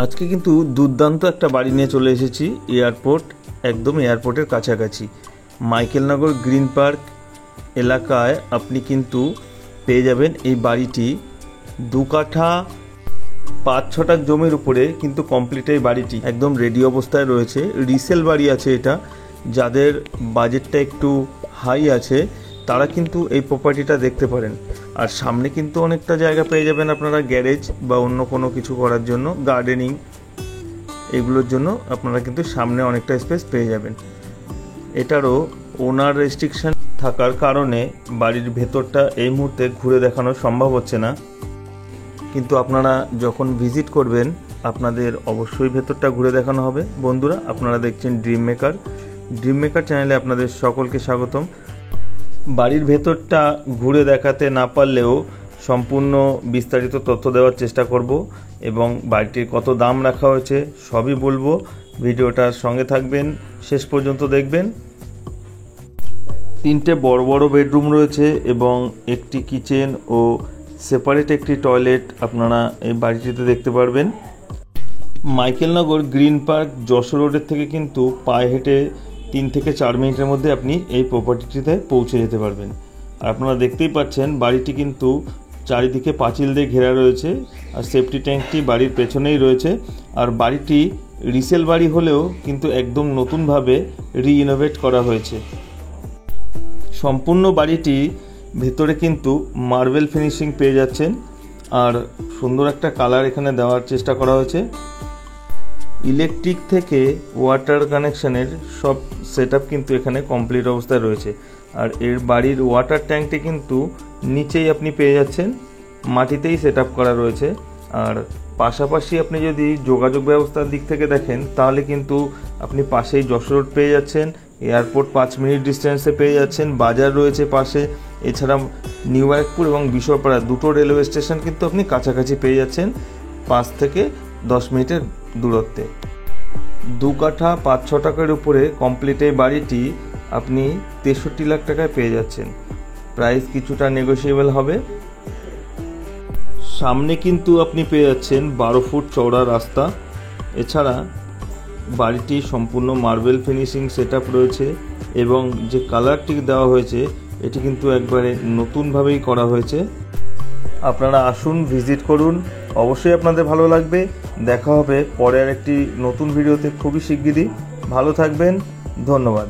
আজকে কিন্তু দুর্দান্ত একটা বাড়ি নিয়ে চলে এসেছি এয়ারপোর্ট, একদম এয়ারপোর্টের কাছাকাছি মাইকেলনগর গ্রিন পার্ক এলাকায় আপনি কিন্তু পেয়ে যাবেন এই বাড়িটি। 2 কাঠা 5-6টা জমির উপরে কিন্তু কমপ্লিট এই বাড়িটি একদম রেডি অবস্থায় রয়েছে। রিসেল বাড়ি আছে এটা। যাদের বাজেটটা একটু হাই আছে তারা কিন্তু এই প্রপার্টিটা দেখতে পারেন। আর সামনে কিন্তু অনেকটা জায়গা পেয়ে যাবেন আপনারা গ্যারেজ বা অন্য কোনো কিছু করার জন্য, গার্ডেনিং এগুলোর জন্য আপনারা কিন্তু সামনে অনেকটা স্পেস পেয়ে যাবেন। এটারও ওনার রেস্ট্রিকশন থাকার কারণে বাড়ির ভেতরটা এই মুহূর্তে ঘুরে দেখানো সম্ভব হচ্ছে না, কিন্তু আপনারা যখন ভিজিট করবেন আপনাদের অবশ্যই ভেতরটা ঘুরে দেখানো হবে। বন্ধুরা, আপনারা দেখছেন ড্রিম মেকার চ্যানেলে আপনাদের সকলকে স্বাগতম। বাড়ির ভেতরটা ঘুরে দেখাতে না পারলেও সম্পূর্ণ বিস্তারিত তথ্য দেওয়ার চেষ্টা করব এবং বাড়িটির কত দাম রাখা হয়েছে সবই বলবো। ভিডিওটার সঙ্গে থাকবেন, শেষ পর্যন্ত দেখবেন। 3টে বড় বড় বেডরুম রয়েছে এবং একটি কিচেন ও সেপারেট একটি টয়লেট আপনারা এই বাড়িটিতে দেখতে পারবেন। মাইকেলনগর গ্রিন পার্ক যশোর রোডের থেকে কিন্তু পায়ে হেঁটে 3 থেকে 4 মিনিটের মধ্যে আপনি এই প্রপার্টিটিতে পৌঁছে যেতে পারবেন। আর আপনারা দেখতেই পাচ্ছেন বাড়িটি কিন্তু চারিদিকে পাঁচিল দিয়ে ঘেরা রয়েছে আর সেফটি ট্যাঙ্কটি বাড়ির পেছনেই রয়েছে। আর বাড়িটি রিসেল বাড়ি হলেও কিন্তু একদম নতুনভাবে রিইনোভেট করা হয়েছে। সম্পূর্ণ বাড়িটি ভেতরে কিন্তু মার্বেল ফিনিশিং পেয়ে যাচ্ছেন আর সুন্দর একটা কালার এখানে দেওয়ার চেষ্টা করা হয়েছে। ইলেকট্রিক থেকে ওয়াটার কানেকশানের সব সেটআপ কিন্তু এখানে কমপ্লিট অবস্থায় রয়েছে। আর এর বাড়ির ওয়াটার ট্যাঙ্কটি কিন্তু নিচেই আপনি পেয়ে যাচ্ছেন, মাটিতেই সেটআপ করা রয়েছে। আর পাশাপাশি আপনি যদি যোগাযোগ ব্যবস্থার দিক থেকে দেখেন তাহলে কিন্তু আপনি পাশেই যশোর রোড পেয়ে যাচ্ছেন, এয়ারপোর্ট 5 মিনিট ডিস্টেন্সে পেয়ে যাচ্ছেন, বাজার রয়েছে পাশে। এছাড়া নিউ ব্যারাকপুর এবং বিশ্বপাড়া দুটো রেলওয়ে স্টেশন কিন্তু আপনি কাছাকাছি পেয়ে যাচ্ছেন 5 থেকে 10 মিনিটের দূরত্বে। 2 কাঠা 5-6 টাকার উপরে কমপ্লিট এই বাড়িটি আপনি 63 লাখ টাকায় পেয়ে যাচ্ছেন। প্রাইস কিছুটা নেগোশিয়েবল হবে। সামনে কিন্তু আপনি পেয়ে যাচ্ছেন 12 ফুট চওড়া রাস্তা। এছাড়া বাড়িটি সম্পূর্ণ মার্বেল ফিনিশিং সেটআপ রয়েছে এবং যে কালারটি দেওয়া হয়েছে এটি কিন্তু একবারে নতুনভাবেই করা হয়েছে। আপনারা আসুন, ভিজিট করুন, অবশ্যই আপনাদের ভালো লাগবে। দেখা হবে পরে আর একটি নতুন ভিডিওতে খুবই শিগগিরই। ভালো থাকবেন, ধন্যবাদ।